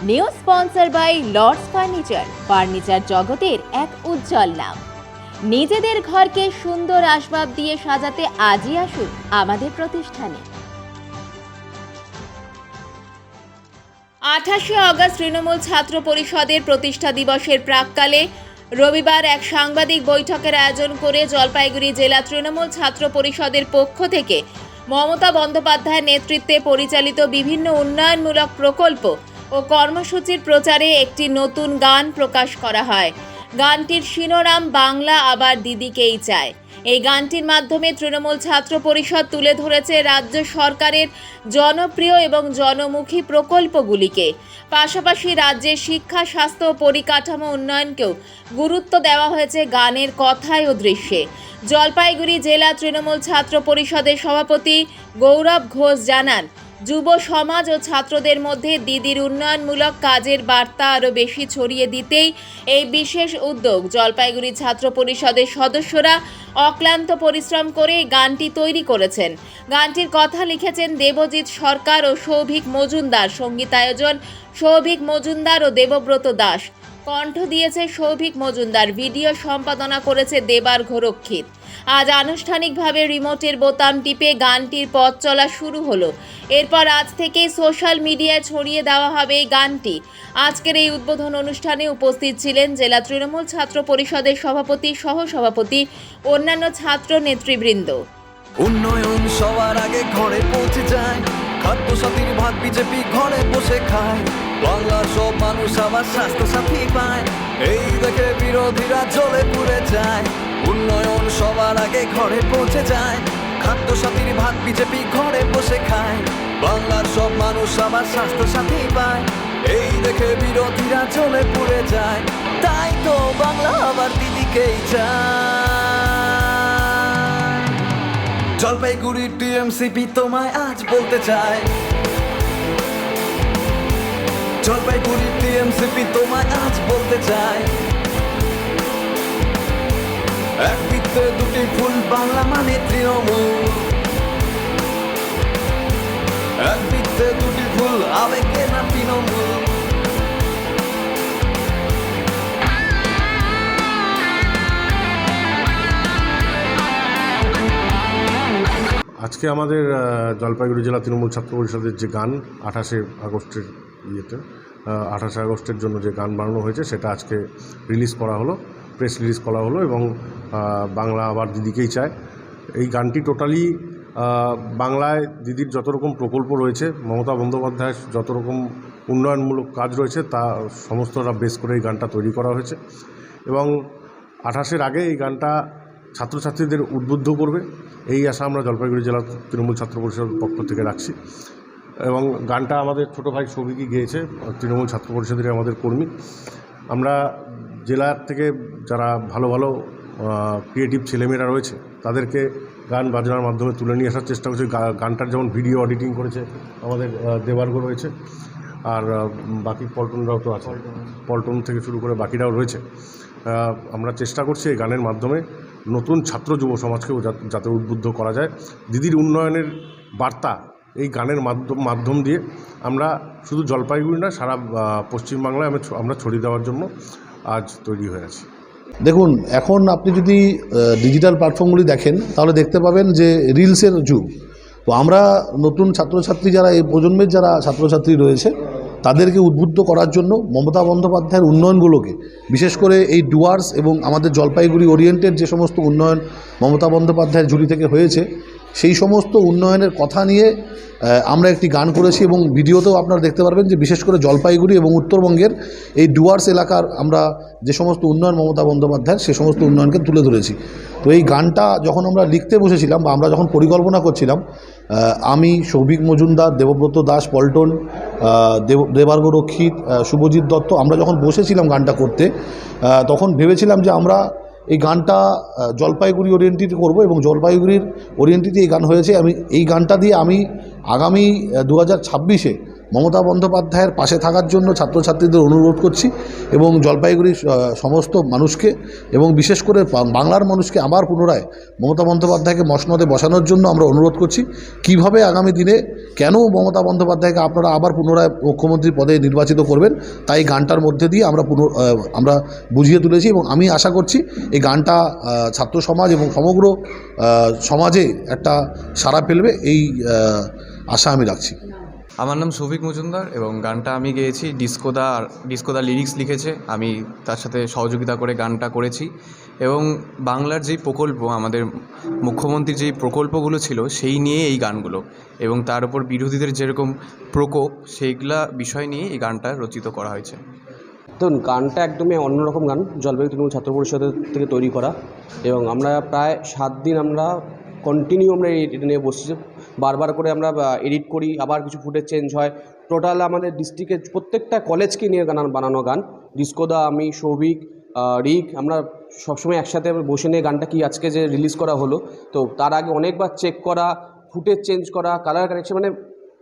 New sponsor by Lords furniture জগতের এক উজ্জ্বল নাম। নিজেদের ঘরকে সুন্দর আসবাব দিয়ে সাজাতে আজই আসুন আমাদের প্রতিষ্ঠানে। 28শে আগস্ট তৃণমূল ছাত্র পরিষদের প্রতিষ্ঠা দিবসের প্রাক্কালে রবিবার এক সাংবাদিক বৈঠকের আয়োজন করে জলপাইগুড়ি জেলা তৃণমূল ছাত্র পরিষদের পক্ষ থেকে মমতা বন্দ্যোপাধ্যায়ের নেতৃত্বে পরিচালিত বিভিন্ন উন্নয়নমূলক প্রকল্প ও কর্মসূচির প্রচারে একটি নতুন গান প্রকাশ করা হয়। গানটির শিরোনাম বাংলা আবার দিদিকেই চায়। এই গানটির মাধ্যমে তৃণমূল ছাত্র পরিষদ তুলে ধরেছে রাজ্য সরকারের জনপ্রিয় এবং জনমুখী প্রকল্পগুলিকে। পাশাপাশি রাজ্যের শিক্ষা, স্বাস্থ্য ও পরিকাঠামো উন্নয়নকেও গুরুত্ব দেওয়া হয়েছে গানের কথায় ও দৃশ্যে। জলপাইগুড়ি জেলা তৃণমূল ছাত্র পরিষদের সভাপতি গৌরব ঘোষ জানান, যুব সমাজ ও ছাত্রদের মধ্যে দিদির উন্নয়নমূলক কাজের বার্তা আরও বেশি ছড়িয়ে দিতেই এই বিশেষ উদ্যোগ। জলপাইগুড়ি ছাত্র পরিষদের সদস্যরা অক্লান্ত পরিশ্রম করে এই গানটি তৈরি করেছেন। গানটির কথা লিখেছেন দেবজিৎ সরকার ও সৌভিক মজুমদার, সঙ্গীতায়োজন সৌভিক মজুমদার ও দেবব্রত দাস, কণ্ঠ দিয়েছে সৌভিক মজুমদার, ভিডিও সম্পাদনা করেছে দেবার ঘোরক্ষিত। আজ আনুষ্ঠানিকভাবে রিমোটের বোতাম টিপে গানটির পথ চলা শুরু হলো। এরপর আজ থেকেই সোশ্যাল মিডিয়ায় ছড়িয়ে দেওয়া হবে এই গানটি। আজকের এই উদ্বোধন অনুষ্ঠানে উপস্থিত ছিলেন জেলা তৃণমূল ছাত্র পরিষদের সভাপতি, সহসভাপতি, অন্যান্য ছাত্র নেতৃবৃন্দ। উন্নয়ন সবার আগে ঘরে পৌঁছে যায়, খাদ্য সাথীর ভাত বিজেপি ঘরে বসে খায়, বাংলার সব মানুষ আবার স্বাস্থ্য সাথী পায়, এই দেখে বিরোধীরা জ্বলে পুড়ে যায়। উন্নয়ন সবার আগে ঘরে পৌঁছে যায়, খাদ্য সাথীর ভাত বিজেপি ঘরে বসে খায়, বাংলার সব মানুষ আবার স্বাস্থ্য সাথী পায়, এই দেখে বিরোধীরা জ্বলে পুড়ে যায়। তাই তো বাংলা আবার দিদিকেই চায়। জলপাইগুড়ি টিএমসিপি তোমায় আজ বলতে চায়, জলপাইগুড়ি টিএমসিপি তোমায় আজ বলতে চায়, এক বৃত্তে দুটি ফুল, বাংলা মানে তৃণমূল, এক বৃত্তে দুটি ফুল, আবেগে না তৃণমূল। আজকে আমাদের জলপাইগুড়ি জেলা তৃণমূল ছাত্র পরিষদের যে গান 28শে আগস্টের 28শে আগস্টের জন্য যে গান বানানো হয়েছে সেটা আজকে রিলিজ করা হলো, প্রেস রিলিজ করা হলো এবং বাংলা আবার দিদিকেই চায়। এই গানটি টোটালি বাংলায় দিদির যত রকম প্রকল্প রয়েছে, মমতা বন্দ্যোপাধ্যায়ের যত রকম উন্নয়নমূলক কাজ রয়েছে তা সমস্তটা বেস করে এই গানটা তৈরি করা হয়েছে এবং 28-এর আগে এই গানটা ছাত্রছাত্রীদের উদ্বুদ্ধ করবে, এই আশা আমরা জলপাইগুড়ি জেলা তৃণমূল ছাত্র পরিষদের পক্ষ থেকে রাখছি। এবং গানটা আমাদের ছোটো ভাই সৌভিকই গেয়েছে, তৃণমূল ছাত্র পরিষদের আমাদের কর্মী। আমরা জেলার থেকে যারা ভালো ভালো ক্রিয়েটিভ ছেলেমেয়েরা রয়েছে তাদেরকে গান বাজনার মাধ্যমে তুলে নিয়ে আসার চেষ্টা করছি। গানটার যেমন ভিডিও এডিটিং করেছে আমাদের দেবার্গ রয়েছে, আর বাকি পল্টনরাও তো আছে, পল্টন থেকে শুরু করে বাকিরাও রয়েছে। আমরা চেষ্টা করছি এই গানের মাধ্যমে নতুন ছাত্র যুব সমাজকেও যাতে উদ্বুদ্ধ করা যায়। দিদির উন্নয়নের বার্তা এই গানের মাধ্যম দিয়ে আমরা শুধু জলপাইগুড়ি না, সারা পশ্চিমবাংলায় আমরা ছড়িয়ে দেওয়ার জন্য আজ তৈরি হয়ে আছি। দেখুন, এখন আপনি যদি ডিজিটাল প্ল্যাটফর্মগুলি দেখেন তাহলে দেখতে পাবেন যে রিলসের যুগ। তো আমরা নতুন ছাত্রছাত্রী যারা, এই প্রজন্মের যারা ছাত্রছাত্রী রয়েছে তাদেরকে উদ্বুদ্ধ করার জন্য মমতা বন্দ্যোপাধ্যায়ের উন্নয়নগুলোকে, বিশেষ করে এই ডুয়ার্স এবং আমাদের জলপাইগুড়ি ওরিয়েন্টেড যে সমস্ত উন্নয়ন মমতা বন্দ্যোপাধ্যায়ের ঝুলি থেকে হয়েছে সেই সমস্ত উন্নয়নের কথা নিয়ে আমরা একটি গান করেছি এবং ভিডিওতেও আপনারা দেখতে পারবেন যে বিশেষ করে জলপাইগুড়ি এবং উত্তরবঙ্গের এই ডুয়ার্স এলাকার আমরা যে সমস্ত উন্নয়ন মমতা বন্দ্যোপাধ্যায়ের সে সমস্ত উন্নয়নকে তুলে ধরেছি। তো এই গানটা যখন আমরা লিখতে বসেছিলাম বা আমরা যখন পরিকল্পনা করছিলাম, আমি সৌভিক মজুমদার, দেবব্রত দাস পল্টন, দেবার্গ রক্ষিত, শুভজিৎ দত্ত, আমরা যখন বসেছিলাম গানটা করতে তখন ভেবেছিলাম যে আমরা এই গানটা জলপাইগুড়ি ওরিয়েন্টেড করব এবং জলপাইগুড়ির ওরিয়েন্টেডে এই গান হয়েছে। আমি এই গানটা দিয়ে আমি আগামী 2026-এ মমতা বন্দ্যোপাধ্যায়ের পাশে থাকার জন্য ছাত্রছাত্রীদের অনুরোধ করছি এবং জলপাইগুড়ির সমস্ত মানুষকে এবং বিশেষ করে বাংলার মানুষকে আবার পুনরায় মমতা বন্দ্যোপাধ্যায়কে মসনদে বসানোর জন্য আমরা অনুরোধ করছি। কিভাবে আগামী দিনে কেন মমতা বন্দ্যোপাধ্যায়কে আপনারা আবার পুনরায় মুখ্যমন্ত্রী পদে নির্বাচিত করবেন, তাই গানটার মধ্যে দিয়ে আমরা বুঝিয়ে তুলেছি এবং আমি আশা করছি এই গানটা ছাত্র সমাজ এবং সমগ্র সমাজে একটা সাড়া ফেলবে, এই আশা আমি রাখছি। আমার নাম সৌভিক মজুমদার এবং গানটা আমি গেয়েছি। ডিস্কোদা লিরিক্স লিখেছে, আমি তার সাথে সহযোগিতা করে গানটা করেছি। এবং বাংলার যেই প্রকল্প, আমাদের মুখ্যমন্ত্রীর যেই প্রকল্পগুলো ছিল সেই নিয়ে এই গানগুলো, এবং তার উপর বিরোধীদের যেরকম প্রকোপ, সেইগুলা বিষয় নিয়ে এই গানটা রচিত করা হয়েছে। ধরুন, গানটা একদমই অন্যরকম গান, জলপাইগুড়ি তৃণমূল ছাত্র পরিষদের থেকে তৈরি করা, এবং আমরা প্রায় 7 দিন আমরা কন্টিনিউ আমরা এটা নিয়ে বসছি। বারবার করে আমরা এডিট করি, আবার কিছু ফুটেজ চেঞ্জ হয়। টোটাল আমাদের ডিস্ট্রিক্টের প্রত্যেকটা কলেজকে নিয়ে গান বানানো গান। ডিস্কোদা, আমি, সৌভিক, রিক, আমরা সবসময় একসাথে বসে নিয়ে গানটা কি আজকে যে রিলিজ করা হলো, তো তার আগে অনেকবার চেক করা, ফুটেজ চেঞ্জ করা, কালার কারেকশন, মানে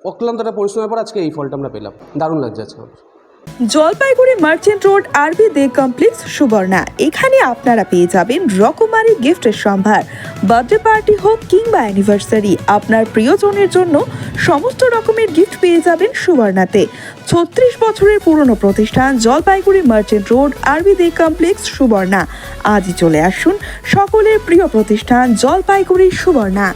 অক্লান্ত একটা পরিশ্রমের পর আজকে এই ফলটা আমরা পেলাম। দারুণ লাগছে আজকে। জলপাইগুড়ি মার্চেন্ট রোড আরবি দে কমপ্লেক্স সুবর্ণা। এখানে আপনারা পেয়ে যাবেন রকমারি গিফটের সম্ভার। বার্থডে পার্টি হোক কিংবা অ্যানিভার্সারি, আপনার প্রিয়জনের জন্য সমস্ত রকমের গিফট পেয়ে যাবেন সুবর্ণাতে। 36 বছরের পুরনো প্রতিষ্ঠান জলপাইগুড়ি মার্চেন্ট রোড আরবি দে কমপ্লেক্স সুবর্ণা। আজই চলে আসুন সকলের প্রিয় প্রতিষ্ঠান জলপাইগুড়ি সুবর্ণা।